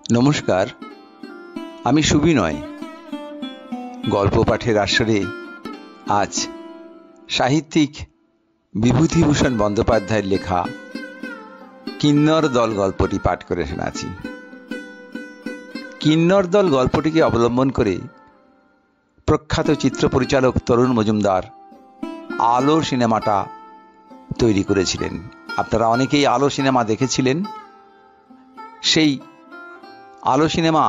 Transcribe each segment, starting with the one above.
নমস্কার, আমি সুবিনয়। গল্প পাঠের আসরে আজ সাহিত্যিক বিভূতিভূষণ বন্দ্যোপাধ্যায়ের লেখা কিন্নর দল গল্পটি পাঠ করে শোনাচ্ছি। কিন্নর দল গল্পটিকে অবলম্বন করে প্রখ্যাত চিত্র পরিচালক তরুণ মজুমদার আলো সিনেমাটা তৈরি করেছিলেন। আপনারা অনেকেই আলো সিনেমা দেখেছিলেন। সেই আলো সিনেমা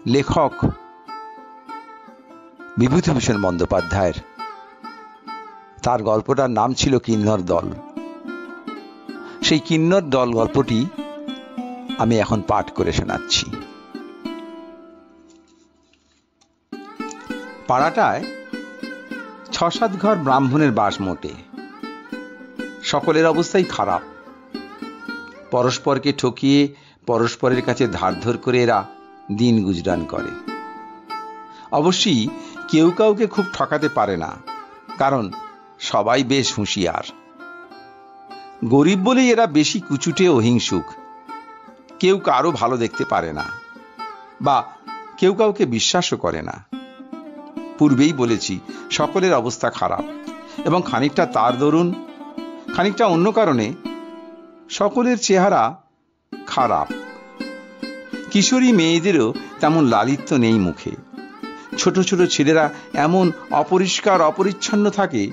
লেখক বিভূতিভূষণ বন্দ্যোপাধ্যায়ের, তার গল্পটার নাম ছিল কিন্নর দল। সেই কিন্নর দল গল্পটি আমি এখন পাঠ করে শোনাচ্ছি। পাড়াটায় ৬-৭ ঘর ব্রাহ্মণের বাস মোটে। সকলের অবস্থাই খারাপ। পরস্পরকে ঠকিয়ে পরস্পরের কাছে ধার করে এরা দিন গুজরান করে। অবশ্যই কেউ কাউকে খুব ঠকাতে পারে না, কারণ সবাই বেশ হুঁশিয়ার। গরিব বলেই এরা বেশি কুচুটে ও হিংসুক। কেউ কারো ভালো দেখতে পারে না, বা কেউ কাউকে বিশ্বাসও করে না। পূর্বেই বলেছি, সকলের অবস্থা খারাপ, এবং খানিকটা তার দরুন, খানিকটা অন্য কারণে সকলের চেহারা খারাপ। কিশোরী মেয়েদেরও তেমন লালিত্য নেই মুখে। ছোট ছোট ছেলেরা এমন অপরিষ্কার অপরিচ্ছন্ন থাকে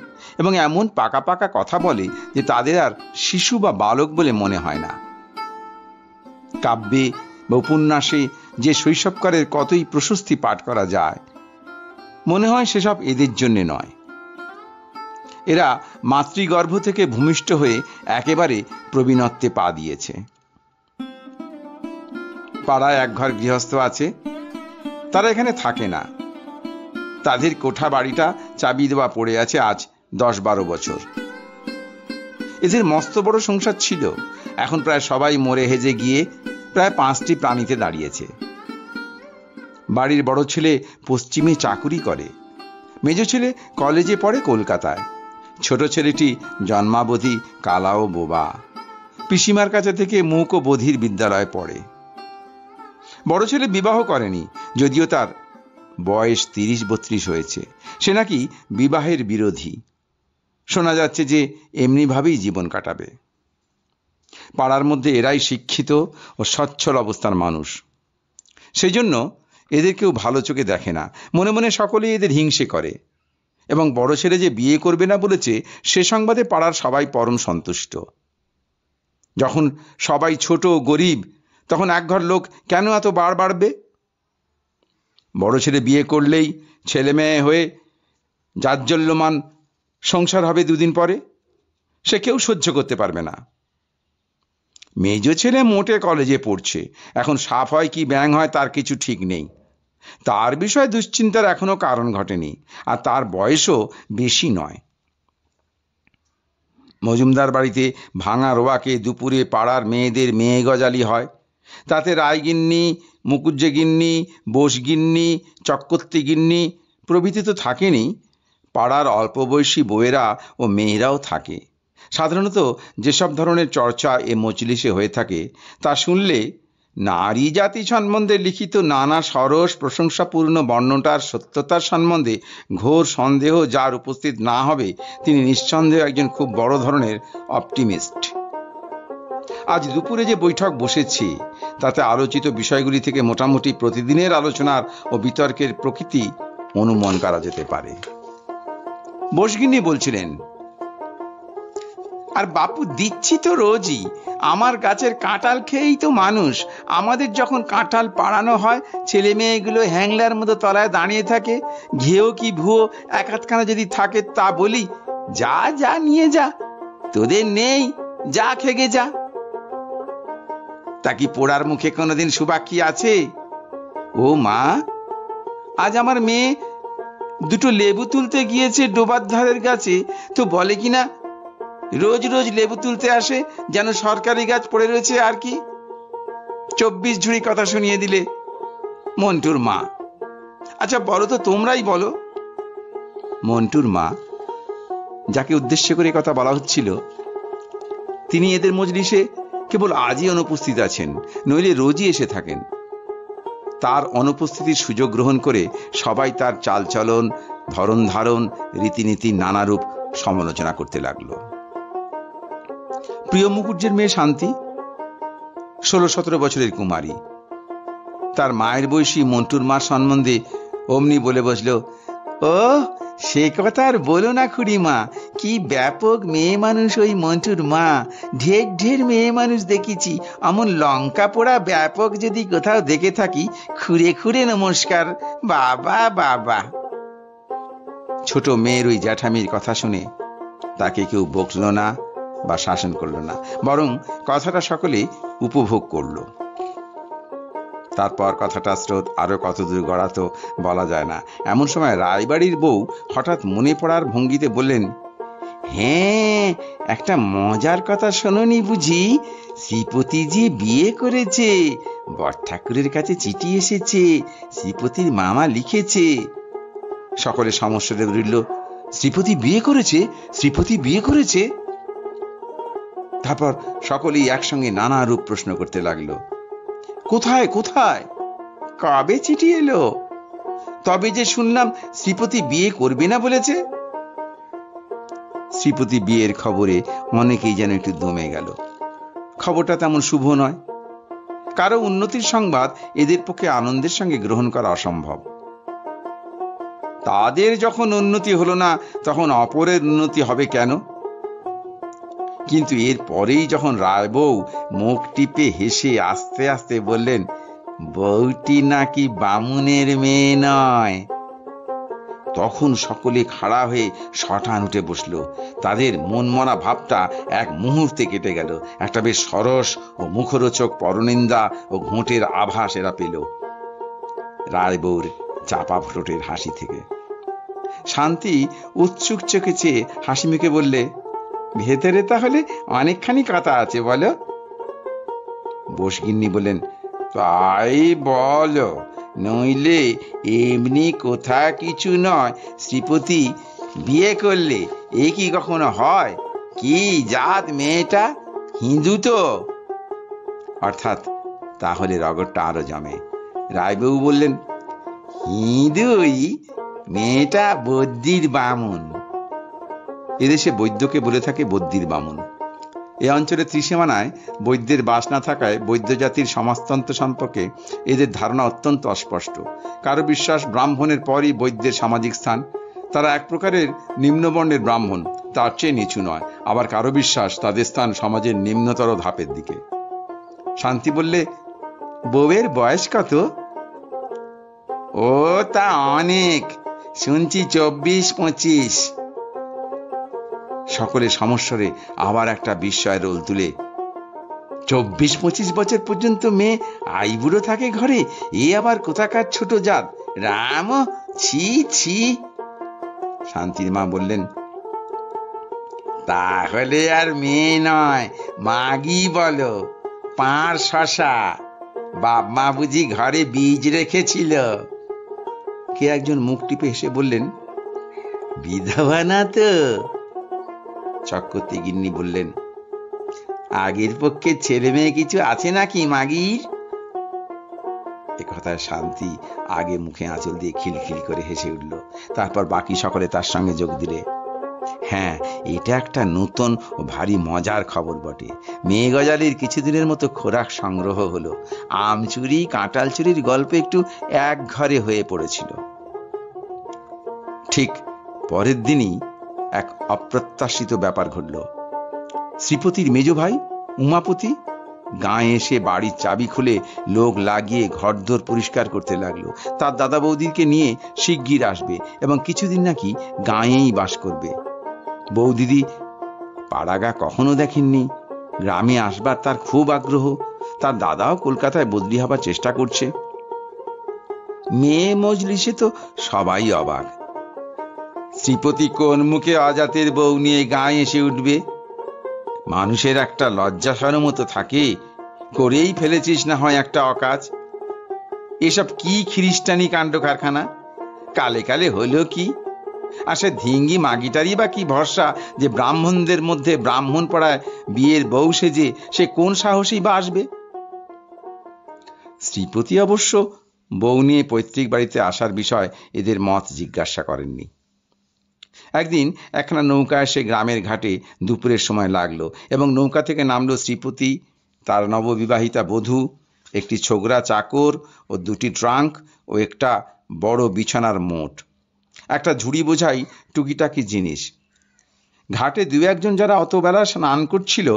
এবং এমন পাকা পাকা কথা বলে যে তাদের আর শিশু বা বালক বলে মনে হয় না। কাব্যে বা উপন্যাসে যে শৈশবকালের কতই প্রশস্তি পাঠ করা যায়, মনে হয় সেসব এদের জন্য নয়। এরা মাতৃগর্ভ থেকে ভূমিষ্ঠ হয়ে একেবারে প্রবীণত্বে পা দিয়েছে। পাড়ায় এক ঘর গৃহস্থ আছে, তারা এখানে থাকে না। তাদের কোঠা বাড়িটা চাবি দেওয়া পড়ে আছে আজ 10-12 বছর। এদের মস্ত বড় সংসার ছিল, এখন প্রায় সবাই মরে হেজে গিয়ে প্রায় 5টি প্রাণীতে দাঁড়িয়েছে। বাড়ির বড় ছেলে পশ্চিমে চাকুরি করে, মেজ ছেলে কলেজে পড়ে কলকাতায়, ছোট ছেলেটি জন্মাবধি কালা ও বোবা, পিসিমার কাছে থেকে মূক ও বধির বিদ্যালয়ে পড়ে। বড় ছেলে বিবাহ করেনি, যদিও তার বয়স 30-32 হয়েছে। সে নাকি বিবাহের বিরোধী। শোনা যাচ্ছে যে এমনিভাবেই জীবন কাটাবে। পাড়ার মধ্যে এরাই শিক্ষিত ও সচ্ছল অবস্থার মানুষ। সেই জন্য এদের কেউ ভালো চোখে দেখে না। মনে মনে সকলেই এদের হিংসে করে, এবং বড় ছেলে যে বিয়ে করবে না বলেছে সে সংবাদে পাড়ার সবাই পরম সন্তুষ্ট। যখন সবাই ছোট ও গরিব, তখন এক ঘর লোক কেন এত বাড়বে? বড় ছেলে বিয়ে করলেই ছেলে মেয়ে হয়ে জাজ্জল্যমান সংসার হবে 2 দিন পরে, সে কেউ সহ্য করতে পারবে না। মেজ ছেলে মোটে কলেজে পড়ছে, এখন সাপ হয় কি ব্যাঙ হয় তার কিছু ঠিক নেই। তার বিষয়ে দুশ্চিন্তার এখনো কারণ ঘটেনি, আর তার বয়সও বেশি নয়। মজুমদার বাড়িতে ভাঙা রোয়াকে দুপুরে পাড়ার মেয়েদের মেয়ে গজালি হয়। তাতে রায়গিন্নি, মুকুজ্জে-গিন্নি, বোস-গিন্নি, চক্রবর্তী-গিন্নি প্রভৃতি তো থাকেনি, পাড়ার অল্প বয়সী বউয়েরা ও মেয়েরাও থাকে। সাধারণত যেসব ধরনের চর্চা এ মজলিসে হয়ে থাকে তা শুনলে নারী জাতি সম্বন্ধে লিখিত নানা সরস প্রশংসাপূর্ণ বর্ণনার সত্যতার সম্বন্ধে ঘোর সন্দেহ যার উপস্থিত না হবে, তিনি নিঃসন্দেহে একজন খুব বড় ধরনের অপটিমিস্ট। আজ দুপুরে যে বৈঠক বসেছি তাতে আলোচিত বিষয়গুলি থেকে মোটামুটি প্রতিদিনের আলোচনার ও বিতর্কের প্রকৃতি অনুমান করা যেতে পারে। বোসগিন্নি বলছিলেন, আর বাপু দিচ্ছি তো রোজই, আমার গাছের কাঁঠাল খেয়েই তো মানুষ। আমাদের যখন কাঁঠাল পাড়ানো হয়, ছেলে মেয়েগুলো হ্যাংলার মতো তলায় দাঁড়িয়ে থাকে। ঘেও কি ভুয়ো 1-8খানা যদি থাকে তা বলি, যা যা নিয়ে যা, তোদের নেই, যা খেগে যা। তা কি পোড়ার মুখে কোনোদিন সুবাক্ষী আছে? ও মা, আজ আমার মেয়ে 2টো লেবু তুলতে গিয়েছে ডোবার ধারের গাছে, তো বলে কিনা রোজ রোজ লেবু তুলতে আসে, যেন সরকারি গাছ পড়ে রয়েছে আর কি। 24 ঝুড়ি কথা শুনিয়ে দিলে মন্টুর মা। আচ্ছা বলো তো, তোমরাই বলো। মন্টুর মা, যাকে উদ্দেশ্য করে কথা বলা হচ্ছিল, তিনি এদের মজলিসে কেবল আজই অনুপস্থিত আছেন, নইলে রোজই এসে থাকেন। তার অনুপস্থিতির সুযোগ গ্রহণ করে সবাই তার চালচলন, ধরন ধারণ, রীতিনীতি নানারূপ সমালোচনা করতে লাগলো। প্রিয় মুখুজ্জের মেয়ে শান্তি 16-17 বছরের কুমারী। তার মায়ের বয়সী মন্টুর মা সম্বন্ধে অমনি বলে বসলো, ও সে কথা আর বলো না খুড়িমা, কি ব্যাপক মেয়ে মানুষ ওই মন্টুর মা। ঢের ঢের মেয়ে মানুষ দেখেছি, অমন লঙ্কা পোড়া ব্যাপক যদি কোথাও দেখে থাকি খুঁড়ে খুঁড়ে নমস্কার। বাবা বাবা। ছোট মেয়ের ওই জ্যাঠামির কথা শুনে তাকে কেউ বকল না বা শাসন করলো না, বরং কথাটা সকলে উপভোগ করলো। তারপর কথাটা স্রোত আরো কতদূর গড়াতো বলা যায় না। এমন সময় রায়বাড়ির বউ হঠাৎ মনে পড়ার ভঙ্গিতে বললেন, হ্যাঁ, একটা মজার কথা শোনোনি বুঝি? শ্রীপতিজি বিয়ে করেছে, বড় ঠাকুরের কাছে চিঠি এসেছে, শ্রীপতির মামা লিখেছে। সকলে সমস্যাটা বলল, শ্রীপতি বিয়ে করেছে? শ্রীপতি বিয়ে করেছে? তারপর সকলেই একসঙ্গে নানা রূপ প্রশ্ন করতে লাগলো, কোথায় কোথায়, কবে চিঠি এলো? তবে যে শুনলাম শ্রীপতি বিয়ে করবে না বলেছে। শ্রীপতি বিয়ের খবরে অনেকেই যেন একটু দমে গেল। খবরটা তেমন শুভ নয়। কারো উন্নতির সংবাদ এদের পক্ষে আনন্দের সঙ্গে গ্রহণ করা অসম্ভব। তাদের যখন উন্নতি হলো না, তখন অপরের উন্নতি হবে কেন? কিন্তু এর পরেই যখন রায়বউ মুখ টিপে হেসে আস্তে আস্তে বললেন, বউটি নাকি বামুনের মেয়ে নয়, তখন সকলে খাড়া হয়ে শটান উঠে বসল। তাদের মনমরা ভাবটা এক মুহূর্তে কেটে গেল। একটা বেশ সরস ও মুখরোচক পরনিন্দা ও ঘোঁটের আভাস এরা পেল রায়বউর চাপা ঠোঁটের হাসি থেকে। শান্তি উৎসুক চোখে চেয়ে হাসি মুখে বললে, ভেতরে তাহলে অনেকখানি কথা আছে বলো? বসগিন্নি বললেন, তাই বলো, নইলে এমনি কোথা কিছু নয়। শ্রীপতি বিয়ে করলে এ কি কখনো হয়? কি জাত মেয়েটা? হিন্দু তো? অর্থাৎ তাহলে রগরটা আরো জমে। রায়বাবু বললেন, হিন্দুই, মেয়েটা বদ্যির বামুন। এদেশে বৈদ্যকে বলে থাকে বদ্যির বামুন। এ অঞ্চলে ত্রিসীমানায় বৈদ্যের বাস না থাকায় বৈদ্য জাতির সমাজতন্ত্র সম্পর্কে এদের ধারণা অত্যন্ত অস্পষ্ট। কারো বিশ্বাস ব্রাহ্মণের পরই বৈদ্যের সামাজিক স্থান, তারা এক প্রকারের নিম্নবর্ণের ব্রাহ্মণ, তার চেয়ে নিচু নয়। আবার কারো বিশ্বাস তাদের স্থান সমাজের নিম্নতর ধাপের দিকে। শান্তি বললে, বউয়ের বয়স কত? ও তা অনেক, শুনছি 24-25। সকলে সমস্বরে আবার একটা বিস্ময়ের রোল তুলে, 24-25 বছর পর্যন্ত মেয়ে আইবুড়ো থাকে ঘরে? এ আবার কোথাকার ছোট জাত? রাম, ছি ছি। শান্তির মা বললেন, তাহলে আর মেয়ে নয়, মাগি বলো, পাঁড় শশা। বাপ মা বুঝি ঘরে বীজ রেখেছিল? কে একজন মুখ টিপে হেসে বললেন, বিধবা না তো? চক্রবর্তী গিন্নি বললেন, আগের পক্ষে ছেলে মেয়ে কিছু আছে নাকি মাগির? এ কথায় শান্তি আগে মুখে আঁচল দিয়ে খিলখিল করে হেসে উঠল। তারপর বাকি সকলে তার সঙ্গে যোগ দিলে, হ্যাঁ, এটা একটা নতুন ও ভারী মজার খবর বটে। মেয়ে গজালির কিছুদিনের মতো খোরাক সংগ্রহ হলো। আম চুরি, কাঁঠাল চুরির গল্প একটু এক ঘরে হয়ে পড়েছিল। ঠিক পরের দিনই এক অপ্রত্যাশিত ব্যাপার ঘটল। শ্রীপতির মেজ ভাই উমাপতি গাঁয়ে এসে বাড়ির চাবি খুলে লোক লাগিয়ে ঘরদোর পরিষ্কার করতে লাগলো। তার দাদা বৌদিকে নিয়ে শিগগির আসবে এবং কিছুদিন নাকি গাঁয়েই বাস করবে। বৌদিদি পাড়াগা কখনো দেখেননি, গ্রামে আসবার তার খুব আগ্রহ। তার দাদাও কলকাতায় বদলি হবার চেষ্টা করছে। মেয়ে মজলিসে তো সবাই অবাক। শ্রীপতি কোন মুখে অজাতের বউ নিয়ে গাঁয়ে এসে উঠবে? মানুষের একটা লজ্জা শরম তো থাকে, করেই ফেলেছিস না হয় একটা অকাজ। এসব কি খ্রিস্টানি কাণ্ড কারখানা? কালে কালে হলো কি? আর সে ধিঙ্গি মাগিটারই বা কি ভরসা যে ব্রাহ্মণদের মধ্যে ব্রাহ্মণ পড়ায় বিয়ের বউ সেজে সে কোন সাহসী বা আসবে? শ্রীপতি অবশ্য বউ নিয়ে পৈতৃক বাড়িতে আসার বিষয় এদের মত জিজ্ঞাসা করেননি। একদিন একখানা নৌকা এসে গ্রামের ঘাটে দুপুরের সময় লাগলো এবং নৌকা থেকে নামলো শ্রীপতি, তার নববিবাহিতা বধূ, একটি ছোকরা চাকর ও দুটি ট্রাঙ্ক ও একটা বড় বিছানার মোট, একটা ঝুড়ি বোঝাই টুকিটাকি জিনিস। ঘাটে দু একজন যারা অতবেলা স্নান করছিল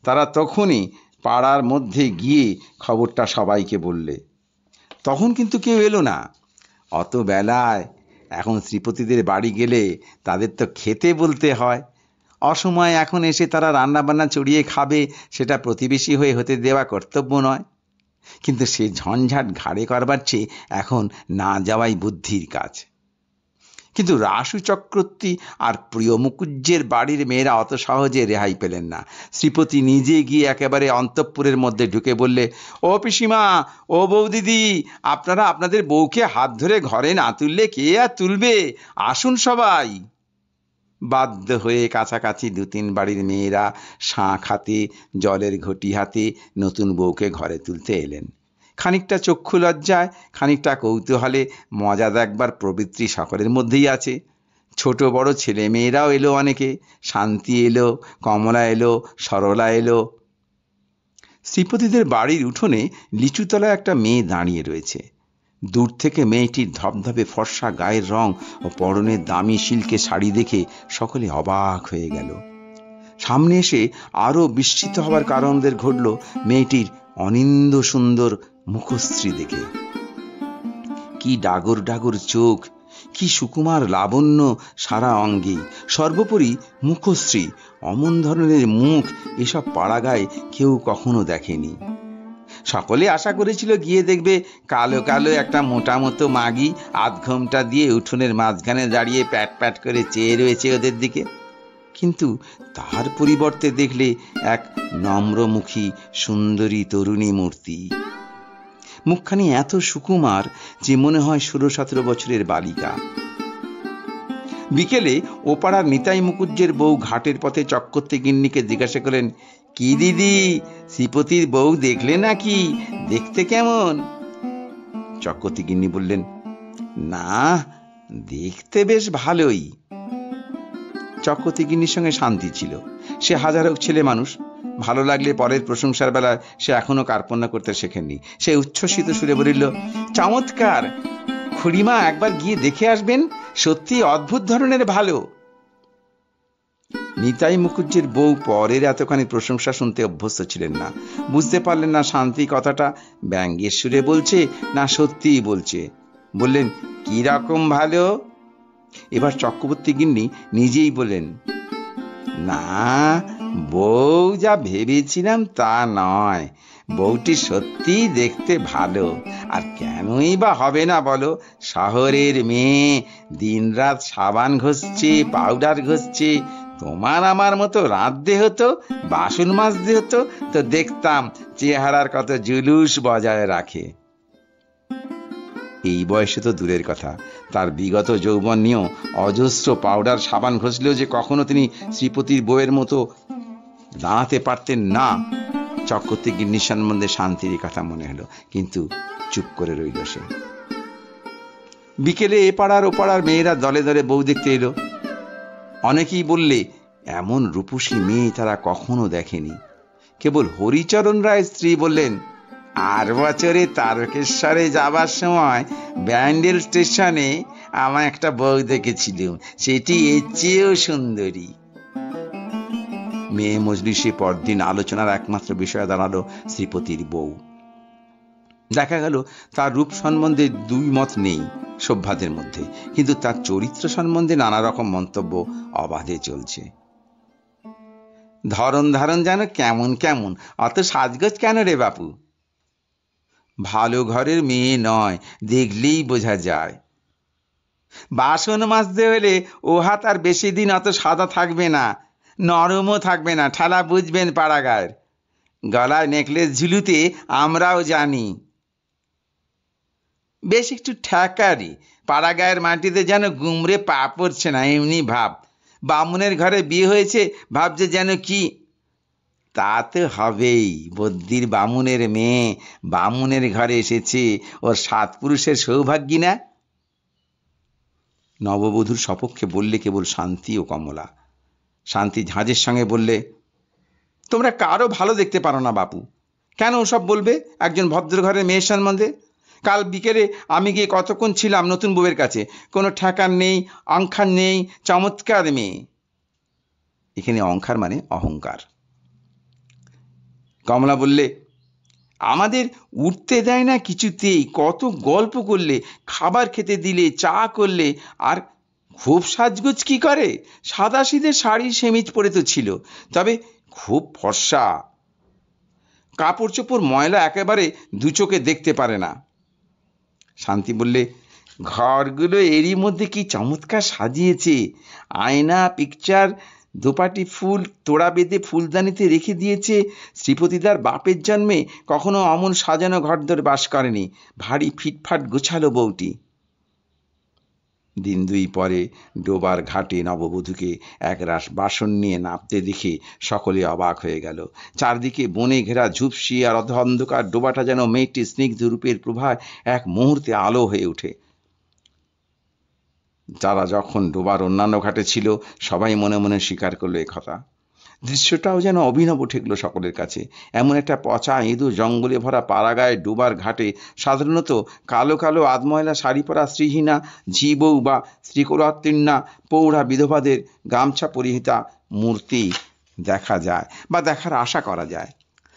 তারা তখনই পাড়ার মধ্যে গিয়ে খবরটা সবাইকে বললে। তখন কিন্তু কেউ এলো না। অত বেলায় এখন শ্রীপতিদের বাড়ি গেলে তাদের তো খেতে বলতে হয়। অসময়ে এখন এসে তারা রান্নাবান্না চড়িয়ে খাবে, সেটা প্রতিবেশী হয়ে হতে দেওয়া কর্তব্য নয়। কিন্তু সে ঝঞ্ঝাট ঘাড়ে করবার চেয়ে এখন না যাওয়াই বুদ্ধির কাজ। কিন্তু রাসু চক্রবর্তী আর প্রিয় মুকুজ্জের বাড়ির মেয়েরা অত সহজে রেহাই পেলেন না। শ্রীপতি নিজে গিয়ে একেবারে অন্তঃপুরের মধ্যে ঢুকে বললে, ও পিসিমা, ও বৌদিদি, আপনারা আপনাদের বউকে হাত ধরে ঘরে না তুললে কে আর তুলবে? আসুন সবাই। বাধ্য হয়ে কাছাকাছি 2-3 বাড়ির মেয়েরা শাঁখ হাতে, জলের ঘটি হাতে নতুন বউকে ঘরে তুলতে এলেন। খানিকটা চক্ষু লজ্জায়, খানিকটা কৌতূহলে, মজা দেখবার প্রবৃত্তি সকলের মধ্যেই আছে। ছোট বড় ছেলে মেয়েরাও এলো অনেকে। শান্তি এলো, কমলা এলো, সরলা এলো। শ্রীপতিদের বাড়ির উঠোনে লিচুতলায় একটা মেয়ে দাঁড়িয়ে রয়েছে। দূর থেকে মেয়েটির ধবধবে ফর্সা গায়ের রং ও পরনের দামি সিল্কে শাড়ি দেখে সকলে অবাক হয়ে গেল। সামনে এসে আরো বিস্মিত হবার কারণ ওদের ঘটল মেয়েটির অনিন্দ সুন্দর মুখশ্রী দেখে। কি ডাগর ডাগর চোখ, কি সুকুমার লাবণ্য সারা অঙ্গে, সর্বোপরি মুখশ্রী, অমন ধরনের মুখ এসব পাড়াগায় কেউ কখনো দেখেনি। সকলে আশা করেছিল গিয়ে দেখবে কালো কালো একটা মোটা মতো মাগি আধ ঘোমটা দিয়ে উঠোনের মাঝখানে দাঁড়িয়ে প্যাট প্যাট করে চেয়ে রয়েছে ওদের দিকে। কিন্তু তার পরিবর্তে দেখলে এক নম্রমুখী সুন্দরী তরুণী মূর্তি। মুখখানি এত সুকুমার যে মনে হয় 16-17 বছরের বালিকা। বিকেলে ওপাড়ার নিতাই মুকুজ্জের বউ ঘাটের পথে চক্রবর্তী গিন্নিকে জিজ্ঞাসা করলেন, কি দিদি, শ্রীপতির বউ দেখলে নাকি? দেখতে কেমন? চক্রবর্তী গিন্নি বললেন, না, দেখতে বেশ ভালোই। চক্রবর্তী গিন্নির সঙ্গে শান্তি ছিল। সে হাজার হোক ছেলে মানুষ, ভালো লাগলে পরের প্রশংসার বেলায় সে এখনো কার্পণ্য করতে শেখেননি। সে উচ্ছ্বসিত সুরে বলিল, চমৎকার, খুড়িমা একবার গিয়ে দেখে আসবেন, সত্যি অদ্ভুত ধরনের ভালো। নিতাই মুকুজ্জের বউ পরের এতখানি প্রশংসা শুনতে অভ্যস্ত ছিলেন না। বুঝতে পারলেন না শান্তি কথাটা ব্যঙ্গের সুরে বলছে না সত্যিই বলছে। বললেন, কি রকম ভালো? এবার চক্রবর্তী গিন্নি নিজেই বললেন, না, বউ যা ভেবেছিলাম তা নয়, বউটি সত্যি দেখতে ভালো। আর কেনই বা হবে না বলো? শহরের মেয়ে, দিনরাত সাবান ঘষছে, পাউডার ঘষছে। তোমার আমার মতো রাঁধতে হতো, বাসন মাজতে হতো, তো দেখতাম চেহারার কত জুলুস বজায় রাখে। এই বয়সে তো দূরের কথা, তার বিগত যৌবন নিয়েও অজস্র পাউডার সাবান ঘষলেও যে কখনো তিনি শ্রীপতির বউয়ের মতো দাঁড়াতে পারতেন না। চক্রবর্তী গিন্নির সম্বন্ধে শান্তির কথা মনে হলো, কিন্তু চুপ করে রইল সে। বিকেলে এ পাড়ার ও পাড়ার মেয়েরা দলে দলে বউ দেখতে এলো। অনেকেই বললে এমন রূপসী মেয়ে তারা কখনো দেখেনি। কেবল হরিচরণ রায় স্ত্রী বললেন, 8 বছরে তারকেশ্বরে যাবার সময় ব্যান্ডেল স্টেশনে আমার একটা বউ দেখেছিলাম, সেটি এর চেয়েও সুন্দরী। মেয়ে মজলিসে পরদিন আলোচনার একমাত্র বিষয় দাঁড়ালো শ্রীপতির বউ। দেখা গেল তার রূপ সম্বন্ধে 2 মত নেই সভ্যদের মধ্যে, কিন্তু তার চরিত্র সম্বন্ধে নানা রকম মন্তব্য অবাধে চলছে। ধরন ধারণ যেন কেমন কেমন, অত সাজগোজ কেন রে বাপু? ভালো ঘরের মেয়ে নয়, দেখলেই বোঝা যায়। বাসন মাজতে হলে ও হাত আর বেশি দিন অত সাদা থাকবে না, নরমও থাকবে না, ঠালা বুঝবেন পাড়াগায়ের। গলায় নেকলেস ঝুলুতে আমরাও জানি। বেশ একটু ঠেকারি, পাড়াগায়ের মাটিতে যেন গুমড়ে পা পড়ছে না, এমনি ভাব। বামুনের ঘরে বিয়ে হয়েছে, ভাবছে যেন কি। তা তো হবেই, বদ্যির বামুনের মেয়ে বামুনের ঘরে এসেছে, ওর 7 পুরুষের সৌভাগ্যী না? নববধূর সপক্ষে বললে কেবল শান্তি ও কমলা। শান্তি ঝাঁঝের সঙ্গে বললে, তোমরা কারো ভালো দেখতে পারো না বাপু। কেন ওসব বলবে একজন ভদ্র ঘরের মেয়ের সম্বন্ধে? কাল বিকেলে আমি গিয়ে কতক্ষণ ছিলাম নতুন বউয়ের কাছে, কোনো ঠেকার নেই, অঙ্কার নেই, চমৎকার মেয়ে। এখানে অঙ্কার মানে অহংকার। কমলা বললে, আমাদের উঠতে দেয় না কিছুতেই, কত গল্প করলে, খাবার খেতে দিলে, চা করলে, আর খুব সাজগোজ কি করে, সাদা সিধে শাড়ি সেমিজ পরে তো ছিল, তবে খুব ফর্সা, কাপড় চোপড় ময়লা একেবারে দু চোখে দেখতে পারে না। শান্তি বললে, ঘরগুলো এরই মধ্যে কি চমৎকার সাজিয়েছে, আয়না, পিকচার, দোপাটি ফুল তোড়া বেঁধে ফুলদানিতে রেখে দিয়েছে। শ্রীপতিদার বাপের জন্মে কখনো অমন সাজানো ঘরদোর বাস করেনি, ভারী ফিটফাট গোছালো বউটি। দিন 2 পরে ডোবার ঘাটে নববধূকে একরাশ বাসন নিয়ে নামতে দেখে সকলে অবাক হয়ে গেল। চারদিকে বনে ঘেরা ঝুপসি আর অন্ধকার ডোবাটা যেন মেয়েটির স্নিগ্ধ রূপের প্রভায় এক মুহূর্তে আলো হয়ে ওঠে। যারা যখন ডোবার অন্যান্য ঘাটে ছিল সবাই মনে মনে স্বীকার করলো এ কথা। দৃশ্যটাও যেন অভিনব ঠেকলো সকলের কাছে। এমন একটা পচা ইঁদুর জঙ্গলে ভরা পাড়াগায়ে ডোবার ঘাটে সাধারণত কালো কালো আধময়লা শাড়ি পরা স্ত্রীহীনা ঝি বউ বা স্ত্রীকোলাত্তীর্ণা পৌঢ়া বিধবাদের গামছা পরিহিতা মূর্তি দেখা যায় বা দেখার আশা করা যায়।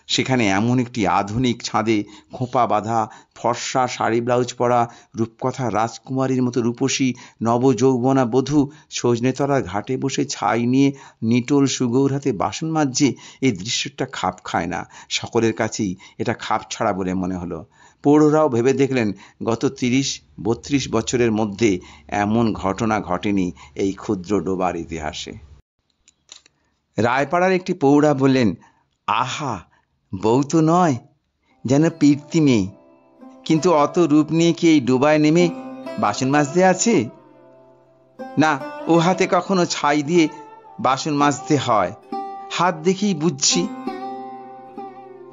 সেখানে এমন একটি আধুনিক ছাদে খোঁপা বাঁধা ফর্সা শাড়ি ব্লাউজ পরা রূপকথা রাজকুমারীর মতো রূপসী নবযৌবনা বধূ সজনেতলার ঘাটে বসে ছাই নিয়ে নিটোল সুগৌর হাতে বাসন মাজছে। এই দৃশ্যটা খাপ খায় না, সকলের কাছেই এটা খাপ ছাড়া বলে মনে হলো। পৌররাও ভেবে দেখলেন গত 30-32 বছরের মধ্যে এমন ঘটনা ঘটেনি এই ক্ষুদ্র ডোবার ইতিহাসে। রায়পাড়ার একটি পৌরা বললেন, আহা, বউ তো নয়, যেন পির্তি মেয়ে, কিন্তু অত রূপ নিয়ে কি এই ডোবায় নেমে বাসন মাজতে আছে? না, ও হাতে কখনো ছাই দিয়ে বাসন মাজতে হয়, হাত দেখেই বুঝছি।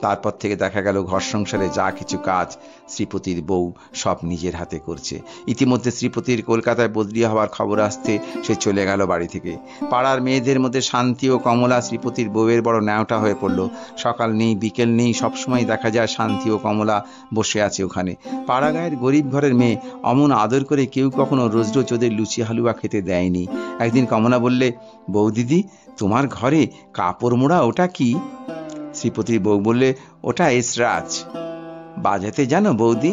তারপর থেকে দেখা গেল ঘর সংসারে যা কিছু কাজ শ্রীপতির বউ সব নিজের হাতে করছে। ইতিমধ্যে শ্রীপতির কলকাতায় বদলি হওয়ার খবর আসতে সে চলে গেল বাড়ি থেকে। পাড়ার মেয়েদের মধ্যে শান্তি ও কমলা শ্রীপতির বউয়ের বড় ন্যাওটা হয়ে পড়ল। সকাল নেই, বিকেল নেই, সবসময় দেখা যায় শান্তি ও কমলা বসে আছে ওখানে। পাড়া গায়ের গরিব ঘরের মেয়ে, অমন আদর করে কেউ কখনো রোজ রোজ ওদের লুচি হালুয়া খেতে দেয়নি। একদিন কমলা বললে, বৌদিদি, তোমার ঘরে কাপড় মোড়া ওটা কি? শ্রীপতির বউ বললে, ওটা এসরাজ। বাজাতে জানো বৌদি?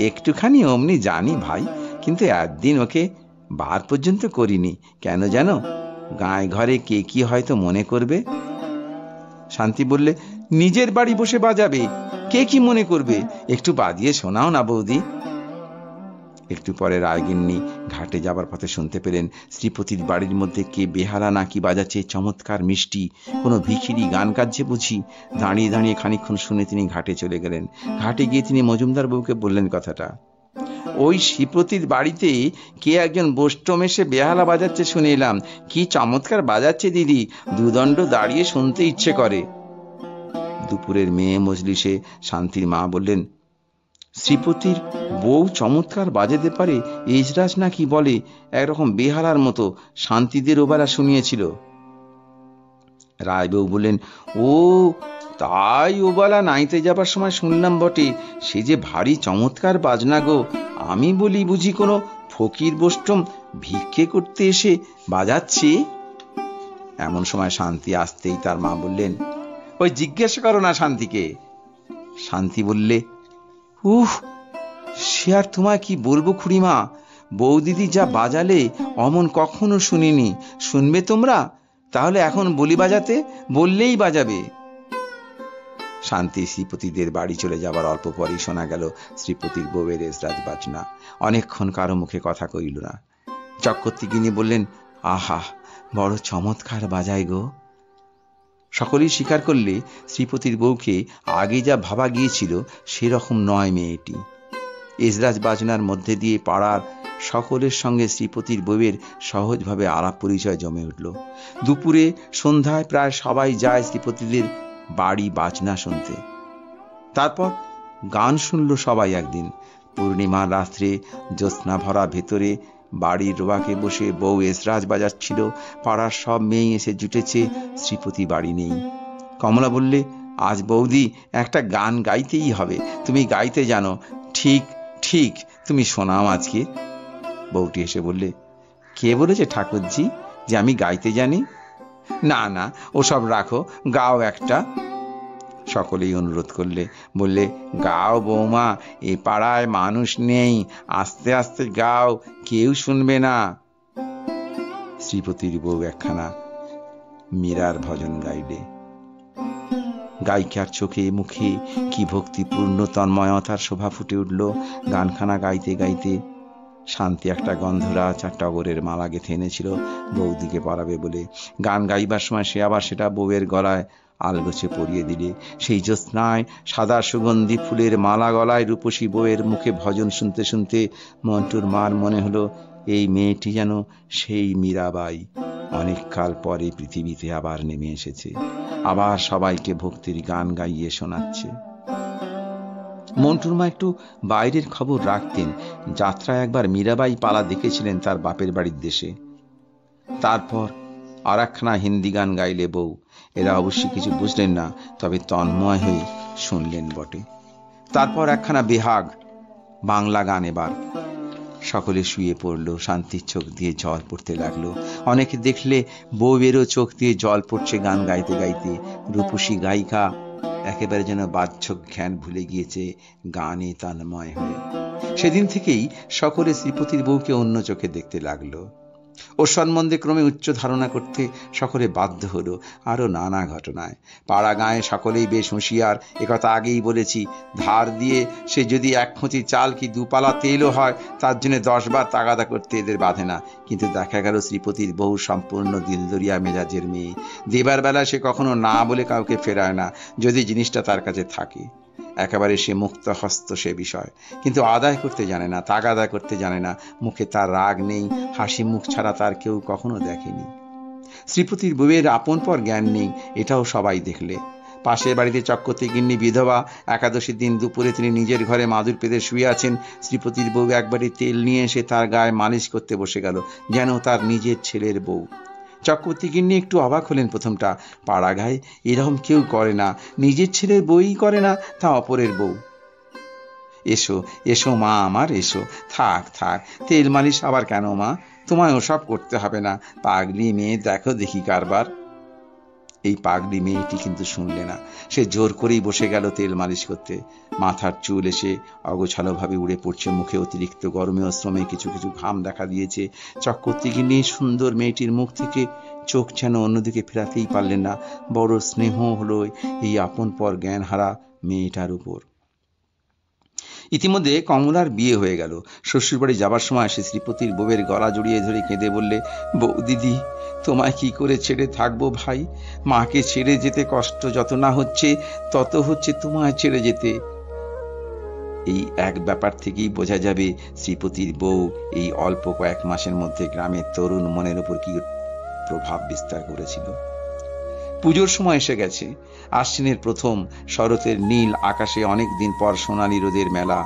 একটুখানি অমনি জানি ভাই, কিন্তু একদিন ওকে বার পর্যন্ত করিনি। কেন জানো? গায়ে ঘরে কে কি হয়তো মনে করবে। শান্তি বললে, নিজের বাড়ি বসে বাজাবে, কে কি মনে করবে? একটু বাজিয়ে শোনাও না বৌদি। একটু পরে রায়গিন্নি ঘাটে যাবার পথে শুনতে পেলেন শ্রীপতির বাড়ির মধ্যে কে বেহালা নাকি বাজাচ্ছে চমৎকার মিষ্টি, কোনো ভিখিরি গান কাজছে বুঝি। দাঁড়িয়ে দাঁড়িয়ে খানিকক্ষণ শুনে তিনি ঘাটে চলে গেলেন। ঘাটে গিয়ে তিনি মজুমদার বউকে বললেন কথাটা। ওই শ্রীপতির বাড়িতে কে একজন বৈষ্ণব এসে বেহালা বাজাচ্ছে শুনে এলাম। কি চমৎকার বাজাচ্ছে দিদি, দুদণ্ড দাঁড়িয়ে শুনতে ইচ্ছে করে। দুপুরের মেয়ে মজলিসে শান্তির মা বললেন, শ্রীপতির বউ চমৎকার বাজাতে পারে, এজরাজ নাকি বলে, একরকম বেহালার মতো, শান্তিদের ওবেলা শুনিয়েছিল। রায়বউ বললেন, ও তাই, ওবেলা নাইতে যাবার সময় শুনলাম বটে, সে যে ভারী চমৎকার বাজনা গো। আমি বলি বুঝি কোনো ফকির বৈষ্ণব ভিক্ষে করতে এসে বাজাচ্ছে। এমন সময় শান্তি আসতেই তার মা বললেন, ওই জিজ্ঞাসা করো না শান্তিকে। শান্তি বললে, উহ, সে আর তোমায় কি বলবো খুড়িমা, বৌদিদি যা বাজালে অমন কখনো শুনিনি। শুনবে তোমরা? তাহলে এখন বলি বাজাতে, বললেই বাজাবে। শান্তি শ্রীপতিদের বাড়ি চলে যাবার অল্প পরেই শোনা গেল শ্রীপতির বউয়ের এসরাজ বাজনা। অনেকক্ষণ কারো মুখে কথা কইল না। চক্রবর্তীগিনী বললেন, আহা, বড় চমৎকার বাজায় গো। সকলেই স্বীকার করলে শ্রীপতির বউকে আগে যা ভাবা গিয়েছিল সেরকম নয় মেয়েটি। এজরাজ বাজনার মধ্যে দিয়ে পাড়ার সকলের সঙ্গে শ্রীপতির বউয়ের সহজভাবে আলাপ পরিচয় জমে উঠল। দুপুরে সন্ধ্যায় প্রায় সবাই যায় শ্রীপতিদের বাড়ি বাজনা শুনতে। তারপর গান শুনল সবাই। একদিন পূর্ণিমার রাত্রে জ্যোৎস্না ভরা ভেতরে বাড়ির রোয়াকে বসে বউ এসরাজ বাজাচ্ছিল। পাড়ার সব মেয়ে এসে জুটেছে, শ্রীপতি বাড়ি নেই। কমলা বললে, আজ বৌদি একটা গান গাইতেই হবে, তুমি গাইতে জানো। ঠিক ঠিক, তুমি শোনাও আজকে। বউটি এসে বললে, কে বলেছে ঠাকুরজি যে আমি গাইতে জানি? না না, ওসব রাখো, গাও একটা। সকলেই অনুরোধ করলে, বললে, গাও বৌমা, এ পাড়ায় মানুষ নেই, আস্তে আস্তে গাও, কেউ শুনবে না। শ্রীপতির বউ একখানা মীরার ভজন গাইলে। গায়িকার চোখে মুখে কি ভক্তিপূর্ণ তন্ময়তার শোভা ফুটে উঠল। গানখানা গাইতে গাইতে শান্তি একটা গন্ধরাজ আর টগরের মালা গেঁথে এনেছিল বৌদিকে পরাবে বলে। গান গাইবার সময় সে আবার সেটা বউয়ের গলায় আলগোছে পরিয়ে দিলে। সেই জ্যোৎস্নায় সাদা সুগন্ধি ফুলের মালা গলায় রূপসী বউয়ের মুখে ভজন শুনতে শুনতে মন্টুর মার মনে হলো এই মেয়েটি যেন সেই মীরাবাই, অনেক কাল পরে পৃথিবীতে আবার নেমে এসেছে, আবার সবাইকে ভক্তির গান গাইয়ে শোনাচ্ছে। মন্টুর মা একটু বাইরের খবর রাখতেন। যাত্রায় একবার মীরাবাই পালা দেখেছিলেন তার বাপের বাড়ির দেশে। তারপর আর একখানা হিন্দি গান গাইলে বউ। এরা অবশ্যই কিছু বুঝলেন না, তবে তন্ময় হয়ে শুনলেন বটে। তারপর একখানা বেহাগ বাংলা গান। এবার সকলে শুয়ে পড়ল। শান্তির চোখ দিয়ে জল পড়তে লাগলো। অনেকে দেখলে বউয়েরও চোখ দিয়ে জল পড়ছে গান গাইতে গাইতে। রূপসী গায়িকা একেবারে যেন বাহ্যক জ্ঞান ভুলে গিয়েছে গানে তন্ময় হয়ে। সেদিন থেকেই সকলে শ্রীপতির বউকে অন্য চোখে দেখতে লাগলো। ওর সম্বন্ধে ক্রমে উচ্চ ধারণা করতে সকলে বাধ্য হলো। আরো নানা ঘটনায় পাড়া গাঁয়ে সকলেই বেশ হুঁশিয়ার। একথা আগেই বলেছি। ধার দিয়ে সে যদি এক খোঁচি চাল কি দুপালা তেলও হয়, তার জন্য 10 বার তাগাদা করতে এদের বাধে না। কিন্তু দেখা গেল শ্রীপতির বউ সম্পূর্ণ দিলদরিয়া মেজাজের মেয়ে। দেবার বেলা সে কখনো না বলে কাউকে ফেরায় না, যদি জিনিসটা তার কাছে থাকে। একেবারে সে মুক্ত হস্ত সে বিষয়। কিন্তু আদায় করতে জানে না, তাগাদা করতে জানে না। মুখে তার রাগ নেই, হাসি মুখ ছাড়া তার কেউ কখনো দেখেনি। শ্রীপতির বউয়ের আপন পর জ্ঞান নেই, এটাও সবাই দেখলে। পাশের বাড়িতে চক্রবর্তী গিন্নি বিধবা। একাদশীর দিন দুপুরে তিনি নিজের ঘরে মাদুর পেতে শুয়ে আছেন। শ্রীপতির বউ একবারে তেল নিয়ে এসে তার গায়ে মালিশ করতে বসে গেল, যেন তার নিজের ছেলের বউ। চক্রবর্তী গিন্নি একটু অবাক হলেন প্রথমটা। পাড়া গায়ে এরকম কেউ করে না, নিজের ছেলের বউই করে না, তা অপরের বউ। এসো এসো মা আমার, এসো। থাক থাক, তেল মালিশ আবার কেন মা? তোমায় ওসব করতে হবে না। পাগলি মেয়ে, দেখো দেখি কারবার। এই পাগলি মেয়েটি কিন্তু শুনলে না। সে জোর করেই বসে গেল তেল মালিশ করতে। মাথার চুল এসে অগোছালো ভাবে উড়ে পড়ছে মুখে। অতিরিক্ত গরমে ও শ্রমে কিছু কিছু ঘাম দেখা দিয়েছে। চক্রবর্তী গিন্নি সুন্দর মেয়েটির মুখ থেকে চোখ যেন অন্যদিকে ফেরাতেই পারলেন না। বড় স্নেহ হলো এই আপন পর জ্ঞান হারা মেয়েটার উপর। ইতিমধ্যে কমলার বিয়ে হয়ে গেল। শ্বশুর বাড়ি যাবার সময় সে শ্রীপতির বউয়ের গলা জড়িয়ে ধরে কেঁদে বললে, বউ দিদি, তোমায় কি করে ছেড়ে থাকবো ভাই? মাকে ছেড়ে যেতে কষ্ট যত না হচ্ছে, তত হচ্ছে তোমায় ছেড়ে যেতে। এই এক ব্যাপার থেকেই বোঝা যাবে শ্রীপতির বউ এই অল্প কয়েক মাসের মধ্যে গ্রামের তরুণ মনের উপর কি প্রভাব বিস্তার করেছিল। পুজোর সময় এসে গেছে। আশ্বিনের প্রথম শরতের নীল আকাশে অনেক দিন পর সোনালী রোদের মেলা।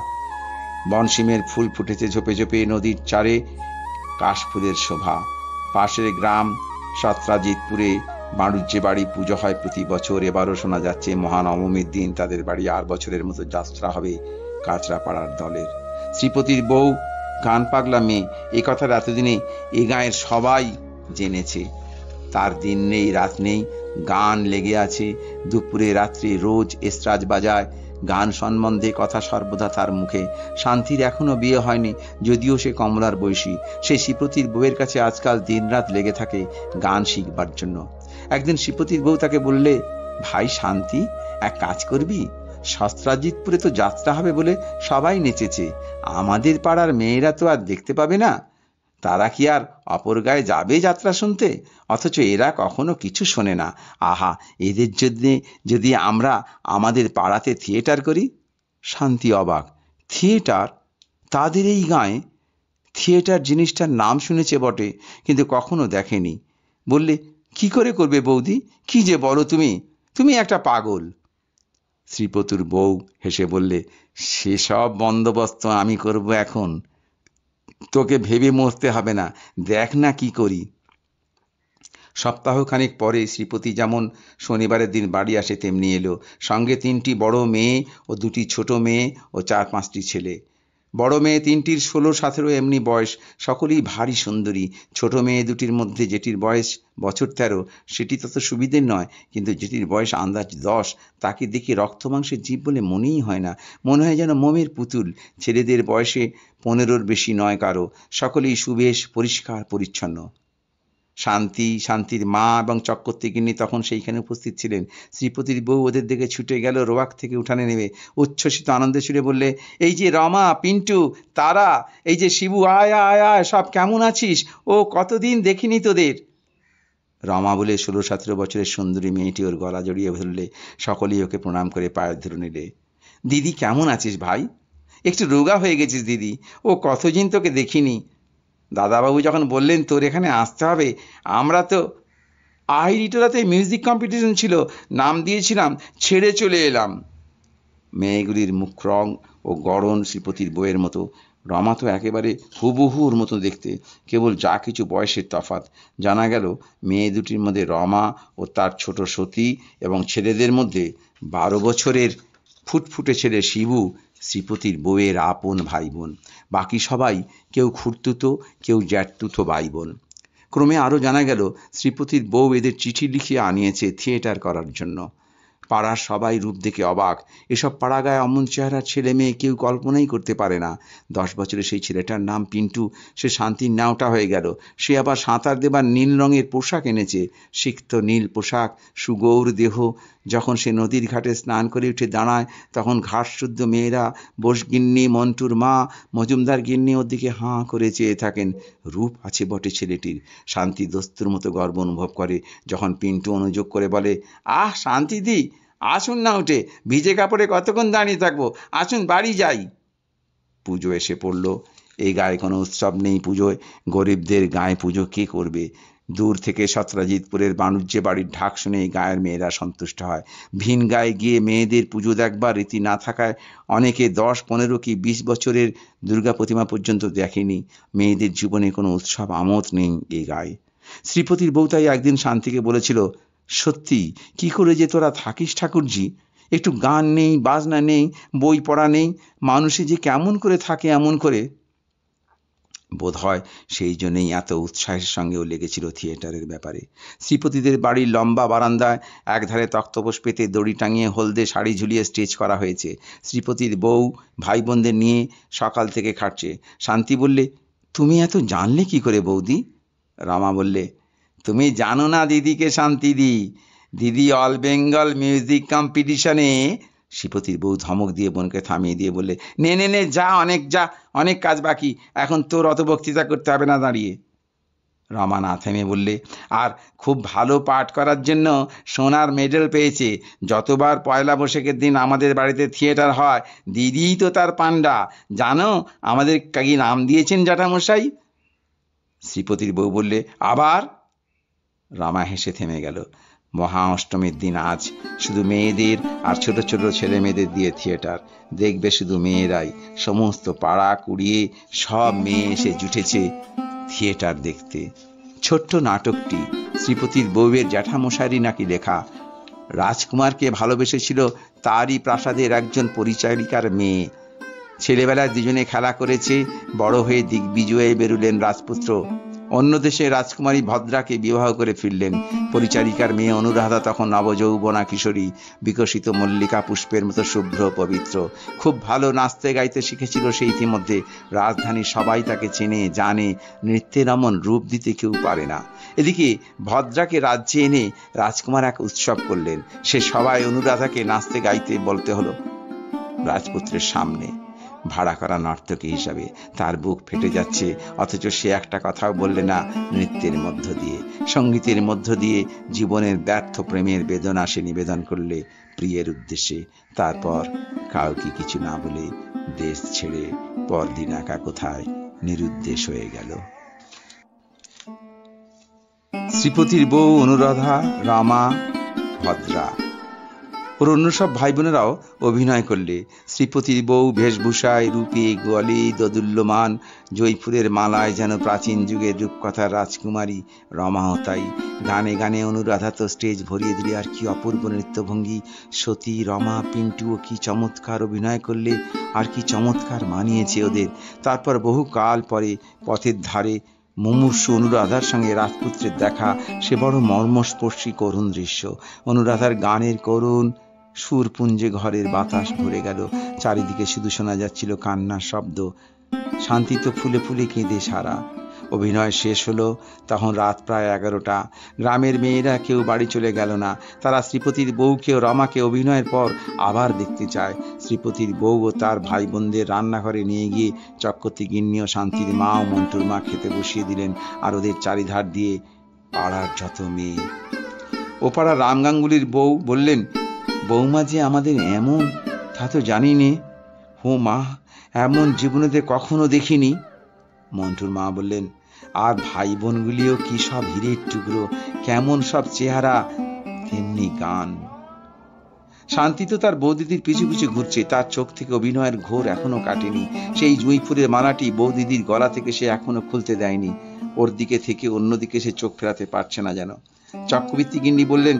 বনশিমের ফুল ফুটেছে ঝোপে ঝোপে, নদীর চারে কাশফুলের শোভা। পাশের গ্রাম সত্রাজিৎপুরে বাণিজ্যে বাড়ি পুজো হয় প্রতি বছর। এবারও শোনা যাচ্ছে মহানবমীর দিন তাদের বাড়ি আর বছরের মতো যাত্রা হবে কাঁচরাপাড়ার দলের। শ্রীপতির বউ গান পাগলা মেয়ে, এ কথার এতদিনে এ গাঁয়ের সবাই জেনেছে। তার দিন নেই রাত নেই, গান লেগে আছে। দুপুরে রাত্রে রোজ এসরাজ বাজায়। গান সম্বন্ধে কথা সর্বদা তার মুখে। শান্তির এখনো বিয়ে হয়নি, যদিও সে কমলার বয়সী। সে শ্রীপতির বউয়ের কাছে আজকাল দিনরাত লেগে থাকে গান শিখবার জন্য। একদিন শ্রীপতির বউ তাকে বললে, ভাই শান্তি, এক কাজ করবি? সত্রাজিৎপুরে তো যাত্রা হবে বলে সবাই নেচেছে, আমাদের পাড়ার মেয়েরা তো আর দেখতে পাবে না। তারা কি আর অপর গায়ে যাবে যাত্রা শুনতে? অথচ এরা কখনো কিছু শোনে না। আহা, এদের জন্য যদি আমরা আমাদের পাড়াতে থিয়েটার করি। শান্তি অবাক। থিয়েটার? তাদের এই গায়ে? থিয়েটার জিনিসটার নাম শুনেছে বটে, কিন্তু কখনো দেখেনি। বললে, কি করে করবে বৌদি? কি যে বলো তুমি, তুমি একটা পাগল। শ্রীপতির বউ হেসে বললে, সেসব বন্দোবস্ত আমি করব এখন, তোকে ভেবে মরতে হবে না, দেখ না কি করি। সপ্তাহখানেক পরে শ্রীপতি যেমন শনিবারের দিন বাড়ি আসে তেমনি এলো, সঙ্গে 3টি বড় মেয়ে ও 2টি ছোট মেয়ে ও 4-5টি ছেলে। বড় মেয়ে 3টির 16-17 এমনি বয়স, সকলেই ভারী সুন্দরী। ছোট মেয়ে 2টির মধ্যে যেটির বয়স বছর 13, সেটি তত সুবিধের নয়, কিন্তু যেটির বয়স আন্দাজ 10, তাকে দেখে রক্ত মাংসের জীব বলে মনেই হয় না, মনে হয় যেন মোমের পুতুল। ছেলেদের বয়সে 15-র বেশি নয় কারো, সকলেই সুবেশ, পরিষ্কার পরিচ্ছন্ন। শান্তির মা এবং চক্রবর্তী গিন্নি তখন সেইখানে উপস্থিত ছিলেন। শ্রীপতির বউ ওদের দিকে ছুটে গেল, রোয়াক থেকে উঠানে নেমে উচ্ছ্বসিত আনন্দে সুরে বললে, এই যে রমা, পিন্টু, তারা, এই যে শিবু, আয় আয় আয়, সব কেমন আছিস? ও কতদিন দেখিনি তোদের। রমা বলে 16-17 বছরের সুন্দরী মেয়েটি ওর গলা জড়িয়ে ধরলে। সকলেই ওকে প্রণাম করে পায়ের ধরে নিলে। দিদি কেমন আছিস ভাই? একটু রোগা হয়ে গেছিস দিদি, ও কতদিন তোকে দেখিনি। দাদাবাবু যখন বললেন তোর এখানে আসতে হবে, আমরা তো আইরিটোলাতে মিউজিক কম্পিটিশন ছিল, নাম দিয়েছিলাম, ছেড়ে চলে এলাম। মেয়েগুলির মুখ রং ও গড়ন শ্রীপতির বউয়ের মতো। রমা তো একেবারে হুবহুর মতো দেখতে, কেবল যা কিছু বয়সের তফাৎ। জানা গেল মেয়ে 2টির মধ্যে রমা ও তার ছোট সতী, এবং ছেলেদের মধ্যে 12 বছরের ফুটফুটে ছেলে শিবু শ্রীপতির বউয়ের আপন ভাই বোন। বাকি সবাই কেউ খুড়তুতো, কেউ জ্যাঠতুতো ভাই বোন। ক্রমে আরও জানা গেল শ্রীপতির বউ এদের চিঠি লিখিয়ে আনিয়েছে থিয়েটার করার জন্য। পাড়ার সবাই রূপ দেখে অবাক। এসব পাড়াগায় অমন চেহারার ছেলে মেয়ে কেউ কল্পনাই করতে পারে না। 10 বছরের সেই ছেলেটার নাম পিন্টু। সে শান্তির নাওটা হয়ে গেল। সে আবার সাঁতার দেবার নীল রঙের পোশাক এনেছে, সিক্ত নীল পোশাক, সুগৌর দেহ। যখন সে নদীর ঘাটে স্নান করে উঠে দাঁড়ায়, তখন ঘাটশুদ্ধ মেয়েরা, বোসগিন্নি, মন্টুর মা, মজুমদার গিন্নি ওর দিকে হাঁ করে চেয়ে থাকেন। রূপ আছে বটে ছেলেটির। শান্তি দস্তুর মতো গর্ব অনুভব করে যখন পিন্টু অনুযোগ করে বলে, আহ শান্তিদি, আসুন না উঠে, ভিজে কাপড়ে কতক্ষণ দাঁড়িয়ে থাকবো, আসুন বাড়ি যাই। পুজো এসে পড়ল। এই গায়ে কোনো উৎসব নেই পুজোয়। গরিবদের গায়ে পুজো কে করবে? দূর থেকে সত্রাজিৎপুরের বাণিজ্য বাড়ির ঢাক শুনে এই গায়ের মেয়েরা সন্তুষ্ট হয়। ভিন গায়ে গিয়ে মেয়েদের পুজো দেখবার রীতি না থাকায় অনেকে 10, 15 কি 20 বছরের দুর্গা প্রতিমা পর্যন্ত দেখেনি। মেয়েদের জীবনে কোনো উৎসব আমোদ নেই এই গায়ে। শ্রীপতির বউ তাই একদিন শান্তিকে বলেছিল, সত্যি কি করে যে তোরা থাকিস ঠাকুরজি, একটু গান নেই, বাজনা নেই, বই পড়া নেই, মানুষে যে কেমন করে থাকে এমন করে। বোধ হয় সেই জন্যই এত উৎসাহের সঙ্গেও লেগেছিল থিয়েটারের ব্যাপারে। শ্রীপতিদের বাড়ির লম্বা বারান্দায় একধারে তক্তপোষ পেতে দড়ি টাঙিয়ে হলদে শাড়ি ঝুলিয়ে স্টেজ করা হয়েছে। শ্রীপতির বউ ভাই বোনদের নিয়ে সকাল থেকে খাটছে। শান্তি বললে, তুমি এত জানলে কি করে বৌদি? রমা বললে, তুমি জানো না দিদিকে শান্তিদি, দিদি অল বেঙ্গল মিউজিক কম্পিটিশনে। শ্রীপতির বউ ধমক দিয়ে বোনকে থামিয়ে দিয়ে বললে, নে নে নে, যা, অনেক কাজ বাকি, এখন তোর অত বক্তৃতা করতে হবে না দাঁড়িয়ে। রমা না থেমে বললে, আর খুব ভালো পাঠ করার জন্য সোনার মেডেল পেয়েছে। যতবার পয়লা বৈশাখের দিন আমাদের বাড়িতে থিয়েটার হয়, দিদিই তো তার পান্ডা। জানো আমাদের কি নাম দিয়েছেন জ্যাঠামশাই? শ্রীপতির বউ বললে, আবার? রমা হেসে থেমে গেল। মহা অষ্টমীর দিন আজ। শুধু মেয়েদের আর ছোট ছোট ছেলে মেয়েদের দিয়ে থিয়েটার দেখবে শুধু মেয়েরাই। সমস্ত পাড়া কুড়িয়ে সব মেয়ে এসে জুটেছে থিয়েটার দেখতে। ছোট্ট নাটকটি শ্রীপতির বউয়ের জ্যাঠামশাইরই নাকি লেখা। রাজকুমারকে ভালোবেসেছিল তারই প্রাসাদের একজন পরিচারিকার মেয়ে। ছেলেবেলায় দুজনে খেলা করেছে, বড় হয়ে দিগ্বিজয়ে বেরুলেন রাজপুত্র। অন্য দেশে রাজকুমারী ভদ্রাকে বিবাহ করে ফিরলেন। পরিচারিকার মেয়ে অনুরাধা তখন নবযৌবনা কিশোরী, বিকশিত মল্লিকা পুষ্পের মতো শুভ্র পবিত্র। খুব ভালো নাচতে গাইতে শিখেছিল সে ইতিমধ্যে। রাজধানীর সবাই তাকে চেনে জানে, নৃত্যের এমন রূপ দিতে কেউ পারে না। এদিকে ভদ্রাকে রাজ্যে এনে রাজকুমার এক উৎসব করলেন। সে সবাই অনুরাধাকে নাচতে গাইতে বলতে হলো রাজপুত্রের সামনে। ভাড়া করা নর্তকী হিসাবে তার বুক ফেটে যাচ্ছে, অথচ সে একটা কথাও বললে না। নৃত্যের মধ্য দিয়ে, সঙ্গীতের মধ্য দিয়ে জীবনের ব্যর্থ প্রেমের বেদনা সে নিবেদন করলে প্রিয়ের উদ্দেশ্যে। তারপর কাউকে কিছু না বলে দেশ ছেড়ে পরদিন একা কোথায় নিরুদ্দেশ হয়ে গেল। শ্রীপতির বউ অনুরাধা, রামা, ভদ্রা ওর অন্য সব ভাই বোনেরাও অভিনয় করলে শ্রীপতির বউ বেশভূষায়, রূপে, গলে দোদুল্যমান জয়পুরের মালায় যেন প্রাচীন যুগের রূপকথার রাজকুমারী। রমাও তাই। গানে গানে অনুরাধা তো স্টেজ ভরিয়ে দিলে। আর কি অপূর্ব নৃত্যভঙ্গি! সতী, রমা, পিন্টুও কি চমৎকার অভিনয় করলে, আর কি চমৎকার মানিয়েছে ওদের। তারপর বহু কাল পরে পথের ধারে মুমূর্ষু অনুরাধার সঙ্গে রাজপুত্রের দেখা। সে বড় মর্মস্পর্শী করুণ দৃশ্য। অনুরাধার গানের করুণ সুরপুঞ্জে ঘরের বাতাস ভরে গেল। চারিদিকে শুধু শোনা যাচ্ছিল কান্নার শব্দ। শান্তি তো ফুলে ফুলে কেঁদে সারা। অভিনয় শেষ হলো তখন রাত প্রায় 11টা। গ্রামের মেয়েরা কেউ বাড়ি চলে গেল না। তারা শ্রীপতির বউকে ও রমাকে অভিনয়ের পর আবার দেখতে চায়। শ্রীপতির বউ ও তার ভাই বোনদের রান্নাঘরে নিয়ে গিয়ে চক্রবর্তী গিন্নি ও শান্তির মা ও মন্টুর মা খেতে বসিয়ে দিলেন। আর ওদের চারিধার দিয়ে পাড়ার যত মেয়ে। ও পাড়া রাম গাঙ্গুলির বউ বললেন, বৌমা যে আমাদের এমন, তা তো জানি নে। ও মা, এমন জীবনেতে কখনো দেখিনি। মন্টুর মা বললেন, আর ভাই বোনগুলিও কি সব হীরের টুকরো, কেমন সব চেহারা, তেমনি গান। শান্তি তো তার বৌদিদির পিছু পিছু ঘুরছে। তার চোখ থেকে অভিনয়ের ঘোর এখনো কাটেনি। সেই জয়পুরের মালাটি বৌদিদির গলা থেকে সে এখনো খুলতে দেয়নি। ওর দিকে থেকে অন্যদিকে সে চোখ ফেরাতে পারছে না যেন। চক্রবর্তী গিন্নি বললেন,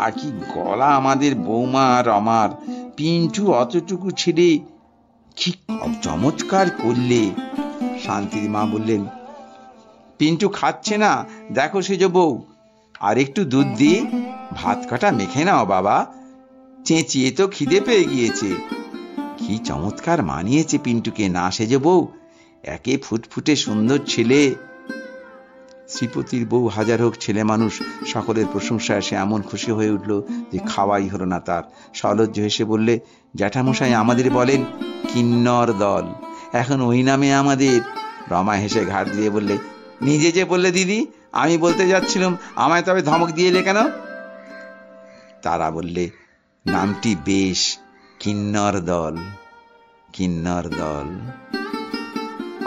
আর কি গলা আমাদের বৌমা আর আমার। পিন্টু অতটুকু ছেড়ে কি চমৎকার করলে। শান্তির মা বললেন, পিন্টু খাচ্ছে না, দেখো সেজ বউ, আর একটু দুধ দিয়ে ভাত কাটা মেখে নাও বাবা, চেঁচিয়ে তো খিদে পেয়ে গিয়েছে। কি চমৎকার মানিয়েছে পিন্টুকে না সেজ বউ, একে ফুটফুটে সুন্দর ছেলে। শ্রীপতির বউ হাজার হোক ছেলে মানুষ, সকলের প্রশংসায় সে এমন খুশি হয়ে উঠল যে খাওয়াই হলো না তার। সলজ্জ হেসে বললে, জ্যাঠামশাই আমাদের বলেন কিন্নর দল, এখন ওই নামে আমাদের। রমা হেসে ঘাট দিয়ে বললে, নিজে যে বললে দিদি, আমি বলতে যাচ্ছিলাম, আমায় তবে ধমক দিয়ে এলে কেন? তারা বললে, নামটি বেশ, কিন্নর দল, কিন্নর দল।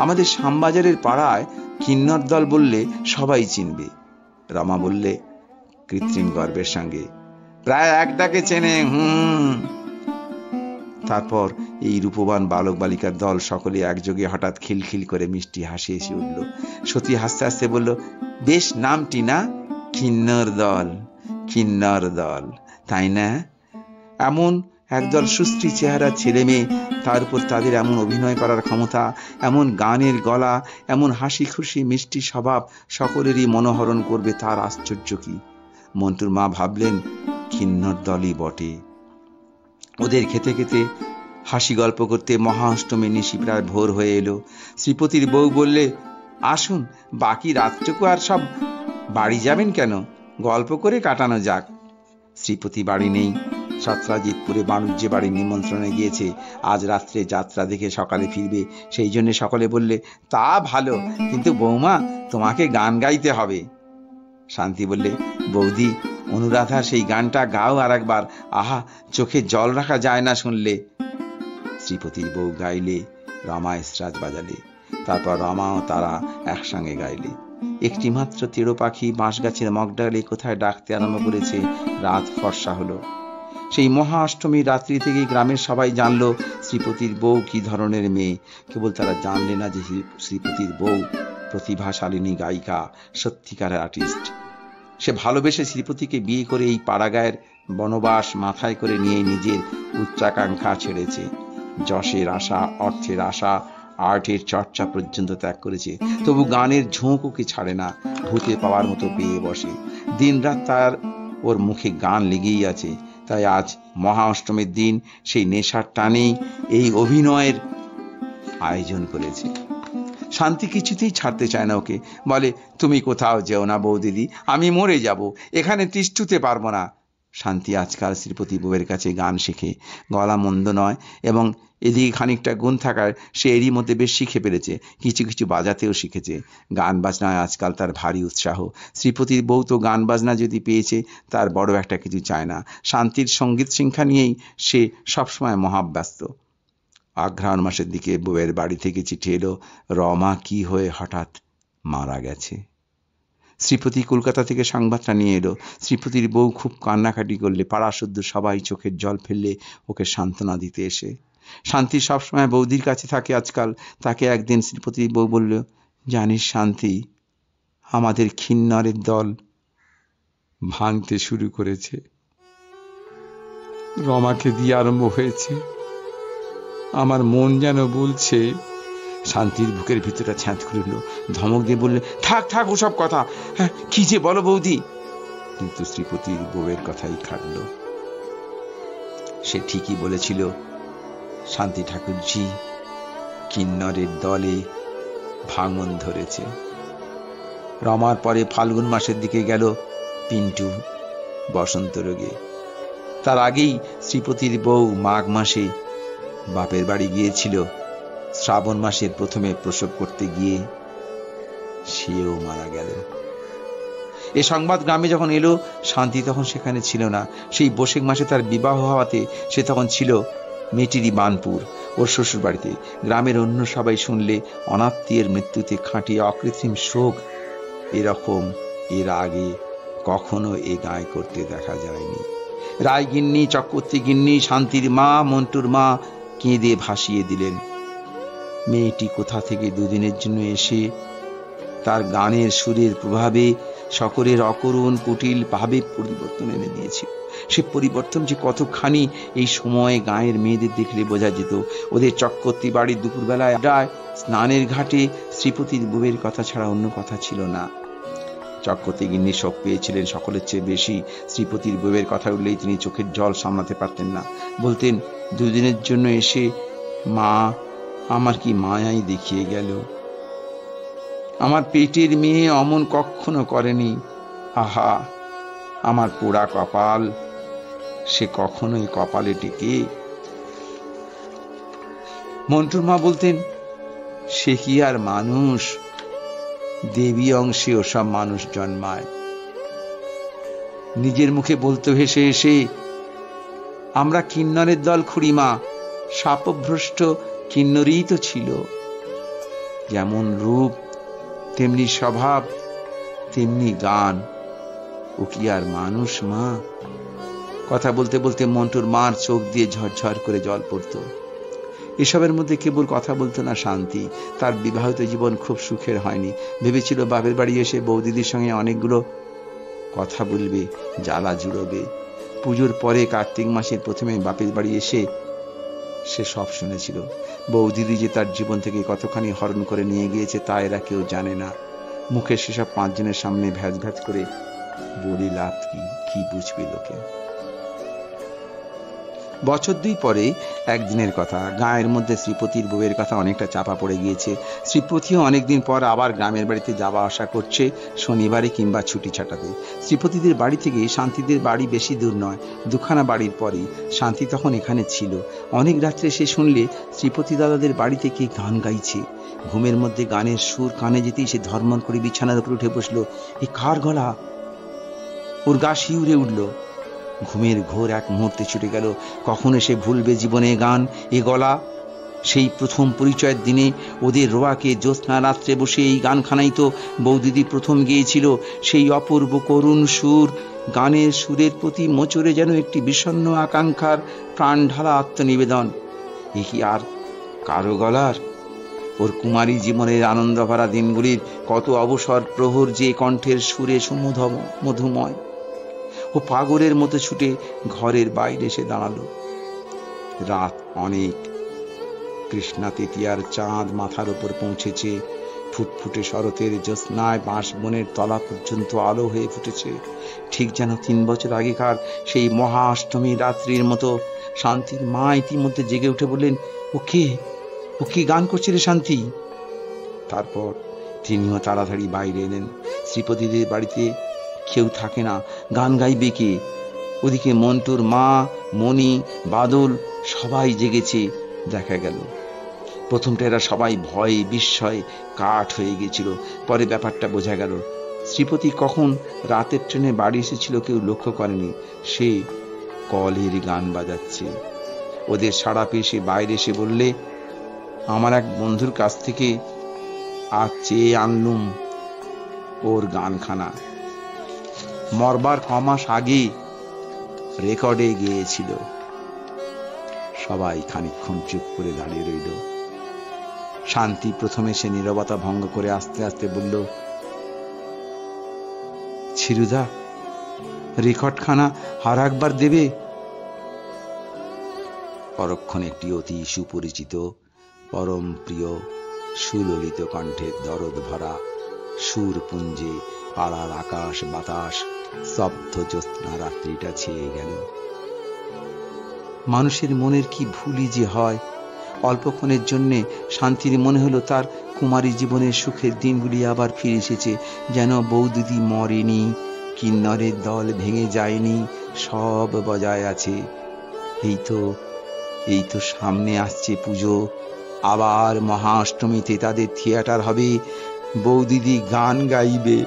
আমাদের শ্যামবাজারের পাড়ায় কিন্নর দল বললে সবাই চিনবে। রমা বললে কৃত্রিম গর্বের সঙ্গে, প্রায় এক ডাকে চেনে। তারপর এই রূপবান বালক বালিকার দল সকলে একযোগে হঠাৎ খিলখিল করে মিষ্টি হাসি এসে উঠল। সতী হাসতে হাসতে বলল, বেশ নামটি না, কিন্নর দল, কিন্নর দল, তাই না? এমন একদল সুশ্রী চেহারা ছেলে মেয়ে, তার উপর তাদের এমন অভিনয় করার ক্ষমতা, এমন গানের গলা, এমন হাসি খুশি মিষ্টি স্বভাব সকলেরই মনোহরণ করবে, তার আশ্চর্য কি? মন্টুর মা ভাবলেন, কিন্নর দলই বটে। ওদের খেতে খেতে হাসি গল্প করতে মহা অষ্টমী নিশি প্রায় ভোর হয়ে এলো। শ্রীপতির বউ বললে, আসুন, বাকি রাতটুকু আর সব বাড়ি যাবেন কেন, গল্প করে কাটানো যাক। শ্রীপতি বাড়ি নেই, সত্রাজিৎপুরে বাণিজ্য বাড়ির নিমন্ত্রণে গিয়েছে। আজ রাত্রে যাত্রা দেখে সকালে ফিরবে, সেই জন্য সকলে বললে, তা ভালো, কিন্তু বৌমা তোমাকে গান গাইতে হবে। শান্তি বললে, বৌদি, অনুরাধার সেই গানটা গাও আর একবার, আহা, চোখে জল রাখা যায় না শুনলে। শ্রীপতির বউ গাইলে, রমা এসরাজ বাজালে, তারপর রমা ও তারা একসঙ্গে গাইলে। একটি মাত্র তেড়ো পাখি বাঁশ গাছের মগডালে কোথায় ডাকতে আরম্ভ করেছে। রাত ফর্সা হলো। সেই মহা অষ্টমীর রাত্রি থেকেই গ্রামের সবাই জানলো শ্রীপতির বউ কি ধরনের মেয়ে। কেবল তারা জানলে না যে শ্রীপতির বউ প্রতিভাশালিনী গায়িকা, সত্যিকারের আর্টিস্ট। সে ভালোবেসে শ্রীপতিকে বিয়ে করে এই পাড়াগায়ের বনবাস মাথায় করে নিয়ে নিজের উচ্চাকাঙ্ক্ষা ছেড়েছে। যশের আশা, অর্থের আশা, আর্টের চর্চা পর্যন্ত ত্যাগ করেছে। তবু গানের ঝোঁক ওকে ছাড়ে না, ভূতে পাওয়ার মতো পেয়ে বসে। দিন রাত তার ওর মুখে গান লেগেই আছে। তাই আজ মহা অষ্টমীর দিন সেই নেশার টানেই এই অভিনয়ের আয়োজন করেছে। শান্তি কিছুতেই ছাড়তে চায় না ওকে। বলে, তুমি কোথাও যেও না বৌদিদি, আমি মরে যাব, এখানে তিষ্ঠুতে পারবো না। শান্তি আজকাল শ্রীপতি বউয়ের কাছে গান শেখে। গলা মন্দ নয় এবং এদিকে খানিকটা গুণ থাকায় সে এরই মধ্যে বেশ শিখে ফেলেছে। কিছু কিছু বাজাতেও শিখেছে। গান বাজনায় আজকাল তার ভারী উৎসাহ। শ্রীপতির বউ তো গান বাজনা যদি পেয়েছে তার বড় একটা কিছু চায় না। শান্তির সঙ্গীত শৃঙ্খলা নিয়েই সে সবসময় মহাব্যস্ত। অঘ্রাণ মাসের দিকে বউয়ের বাড়ি থেকে চিঠি এলো, রমা কি হয়ে হঠাৎ মারা গেছে। শ্রীপতি কলকাতা থেকে সংবাদটা নিয়ে এলো। শ্রীপতির বউ খুব কান্নাকাটি করলে, পাড়া শুদ্ধ সবাই চোখের জল ফেললে ওকে সান্ত্বনা দিতে এসে। শান্তি সবসময় বৌদির কাছে থাকে আজকাল। তাকে একদিন শ্রীপতির বউ বলল, জানিস শান্তি, আমাদের খিন্নরের দল ভাঙতে শুরু করেছে, রমাকে দিয়ে আরম্ভ হয়েছে। আমার মন যেন বলছে। শান্তির বুকের ভিতরটা ছ্যাঁত খুলল। ধমক দিয়ে বললে, থাক থাক ওসব কথা, কি যে বলো বৌদি। কিন্তু শ্রীপতির বউয়ের কথাই খাটল। সে ঠিকই বলেছিল, শান্তি ঠাকুরজি, কিন্নরের দলে ভাঙন ধরেছে। রমার পরে ফাল্গুন মাসের দিকে গেল পিন্টু বসন্ত রোগে। তার আগেই শ্রীপতির বউ মাঘ মাসে বাপের বাড়ি গিয়েছিল। শ্রাবণ মাসের প্রথমে প্রসব করতে গিয়ে সেও মারা গেল। এ সংবাদ গ্রামে যখন এলো, শান্তি তখন সেখানে ছিল না। সেই বৈশাখ মাসে তার বিবাহ হওয়াতে সে তখন ছিল মেটিরি বানপুর, ওর শ্বশুর বাড়িতে। গ্রামের অন্য সবাই শুনলে অনাত্মীয়ের মৃত্যুতে খাঁটি অকৃত্রিম শোক এরকম এর আগে কখনো এ গায়ে করতে দেখা যায়নি। রায় গিন্নি, চক্রবর্তী গিন্নি, শান্তির মা, মন্টুর মা কেঁদে ভাসিয়ে দিলেন। মেয়েটি কোথা থেকে দুদিনের জন্য এসে তার গানের সুরের প্রভাবে সকলের অকরুণ কুটিল ভাবে পরিবর্তন এনে দিয়েছিল। সে পরিবর্তন যে কতখানি এই সময়ে গায়ের মেয়েদের দেখলে বোঝা যেত। ওদের চক্রবর্তী বাড়ির দুপুরবেলায় স্নানের ঘাটে শ্রীপতির বউয়ের কথা ছাড়া অন্য কথা ছিল না। চক্রবর্তী গিন্নি শোক পেয়েছিলেন সকলের চেয়ে বেশি। শ্রীপতির বউয়ের কথা উঠলেই তিনি চোখের জল সামলাতে পারতেন না। বলতেন, দুদিনের জন্য এসে মা আমার কি মায়াই দেখিয়ে গেল। আমার পেটের মেয়ে অমন কখনো করেনি। আহা, আমার পোড়া কপাল, সে কখনোই কপালে টেকে। মন্টুর মা বলতেন, সে কি আর মানুষ, দেবী অংশে ওসব মানুষ জন্মায়। নিজের মুখে বলতো হেসে হেসে, আমরা কিন্নরের দল খুড়িমা, শাপভ্রষ্ট কিন্নরই তো ছিল। যেমন রূপ তেমনি স্বভাব তেমনি গান, ও কি আর মানুষ মা। কথা বলতে বলতে মন্টুর মার চোখ দিয়ে ঝরঝর করে জল পড়তো। এসবের মধ্যে কেবল কথা বলতো না শান্তি। তার বিবাহিত জীবন খুব সুখের হয়নি। ভেবেছিল বাপের বাড়ি এসে বৌদিদির সঙ্গে অনেকগুলো কথা বলবে, জ্বালা জুড়বে। পুজোর পরে কার্তিক মাসের প্রথমে বাপের বাড়ি এসে সে সব শুনেছিল। বৌদিদি যে তার জীবন থেকে কতখানি হরণ করে নিয়ে গিয়েছে তা এরা কেউ জানে না। মুখে সেসব পাঁচজনের সামনে ভ্যাজ ভ্যাজ করে বলি লাভ কি বুঝবে লোকে। বছর দুই পরে একদিনের কথা, গায়ের মধ্যে শ্রীপতির বউয়ের কথা অনেকটা চাপা পড়ে গিয়েছে। শ্রীপতিও অনেকদিন পর আবার গ্রামের বাড়িতে যাওয়া আসা করছে, শনিবারে কিংবা ছুটি ছাটাতে। শ্রীপতিদের বাড়ি থেকে শান্তিদের বাড়ি বেশি দূর নয়, দুখানা বাড়ির পরেই। শান্তি তখন এখানে ছিল। অনেক রাত্রে সে শুনলে শ্রীপতি দাদাদের বাড়িতে কে গান গাইছে। ঘুমের মধ্যে গানের সুর কানে যেতেই সে ধর্মন করে বিছানার উপর উঠে বসলো। এ কার গলা? ওর গা শিউরে উঠল। ঘুমের ঘোর এক মুহূর্তে ছুটে গেল। কখন সে ভুলবে জীবনে গান, এ গলা? সেই প্রথম পরিচয়ের দিনে ওদের রোয়াকে জ্যোৎস্না রাত্রে বসে এই গানখানাই তো বৌদিদি প্রথম গেয়েছিল। সেই অপূর্ব করুণ সুর, গানের সুরের প্রতি মোচরে যেন একটি বিষণ্ণ আকাঙ্ক্ষার প্রাণ ঢালা আত্মনিবেদন। এ কি আর কারো গলার? ওর কুমারী জীবনের আনন্দ ভরা দিনগুলির কত অবসর প্রহর যে কণ্ঠের সুরে মধুময়। ও পাগলের মতো ছুটে ঘরের বাইরে এসে দাঁড়ালো। রাত অনেক। কৃষ্ণা তৃতীয়ার চাঁদ মাথার উপর পৌঁছেছে। ফুটফুটে শরতের জ্যোৎস্নায় বাঁশ বনের তলা পর্যন্ত আলো হয়ে ফুটেছে, ঠিক যেন 3 বছর আগেকার সেই মহা অষ্টমী রাত্রির মতো। শান্তির মা ইতিমধ্যে জেগে উঠে বললেন, ও কি গান করছে রে শান্তি? তারপর তিনিও তাড়াতাড়ি বাইরে এলেন। শ্রীপতিদের বাড়িতে কেউ থাকে না, গান গাইবে কে? ওদিকে মন্টুর মা, মণি, বাদল সবাই জেগেছে। দেখা গেল প্রথমটা এরা সবাই ভয়ে বিস্ময়ে কাঠ হয়ে গেছিল। পরে ব্যাপারটা বোঝা গেল। শ্রীপতি কখন রাতের ট্রেনে বাড়ি এসেছিল কেউ লক্ষ্য করেনি। সে কলের গান বাজাচ্ছে। ওদের সাড়া পেয়ে সে বাইরে এসে বললে, আমার এক বন্ধুর কাছ থেকে আজ চেয়ে আনলুম ওর গানখানা। মরবার কমাস আগে রেকর্ডে গিয়েছিল। সবাই খানিকক্ষণ চুপ করে দাঁড়িয়ে রইল। শান্তি প্রথমে সে নীরবতা ভঙ্গ করে আস্তে আস্তে বলল, ছিরুদা, রেকর্ডখানা আর একবার দেবে? পরক্ষণ একটি অতি সুপরিচিত, পরম প্রিয়, সুললিত কণ্ঠের দরদ ভরা সুরপুঞ্জে পাড়ার আকাশ বাতাস স্তব্ধ জ্যোৎস্না রাত্রিটা ছেয়ে গেল। মানুষের মনের কি ভুলই যে হয়! অল্পক্ষণের জন্যে শান্তির মনে হলো তার কুমারী জীবনের সুখের দিনগুলি আবার ফিরে এসেছে, যেন বৌদিদি মরেনি, কিন্নরের দল ভেঙে যায়নি, সব বজায় আছে। এই তো সামনে আসছে পুজো, আবার মহাষ্টমীতে তাদের থিয়েটার হবে, বৌদিদি গান গাইবে,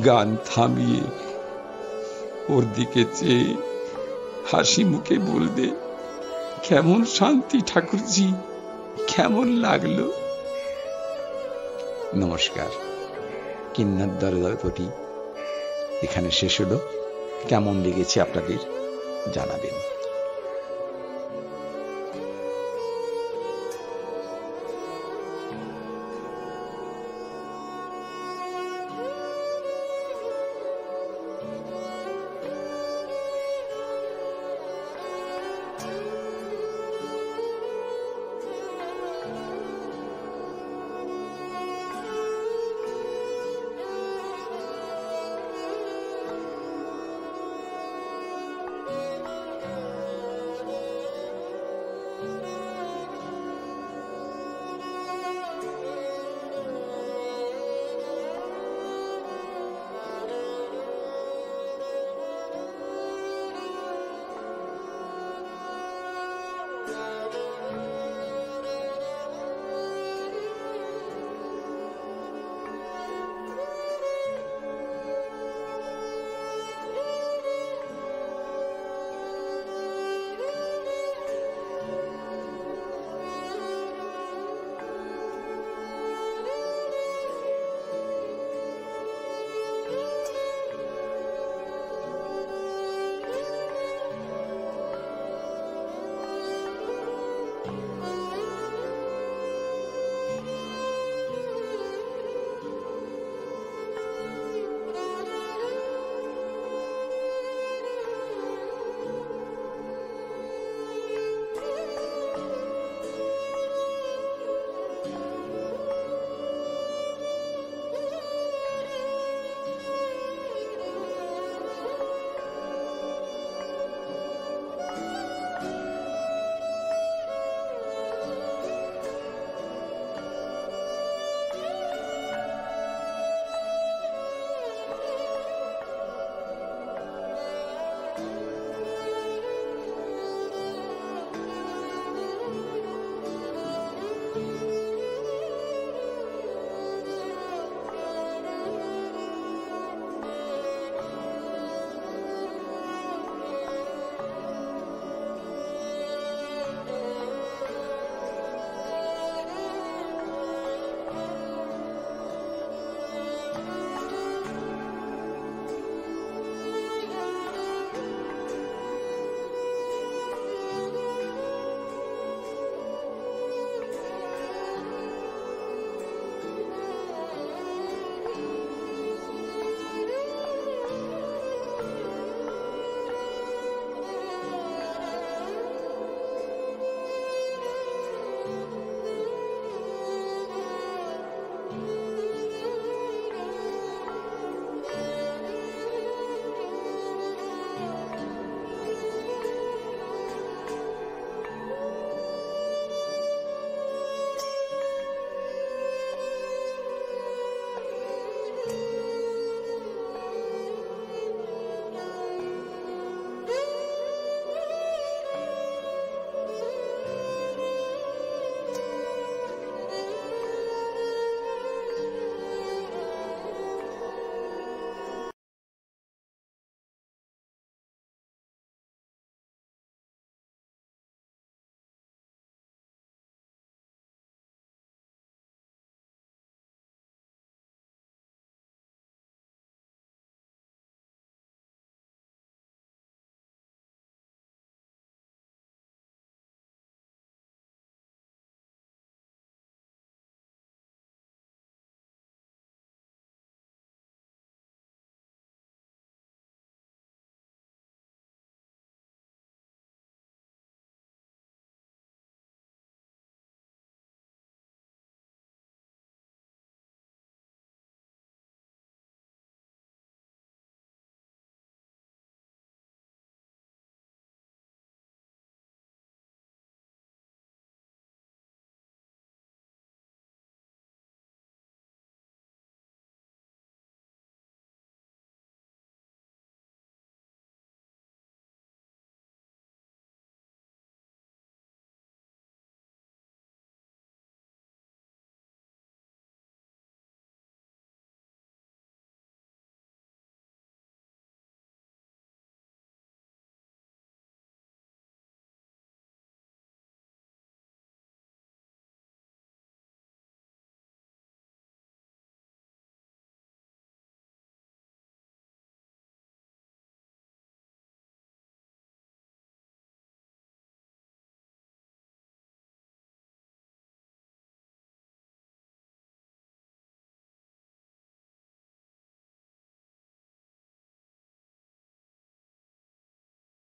গান থামিয়ে ওর দিকে চেয়ে হাসি মুখে বলবে, কেমন শান্তি ঠাকুরজি, কেমন লাগলো? নমস্কার। কিন্নর দলপতি এখানে শেষ হলো। কেমন লেগেছে আপনাদের জানাবেন।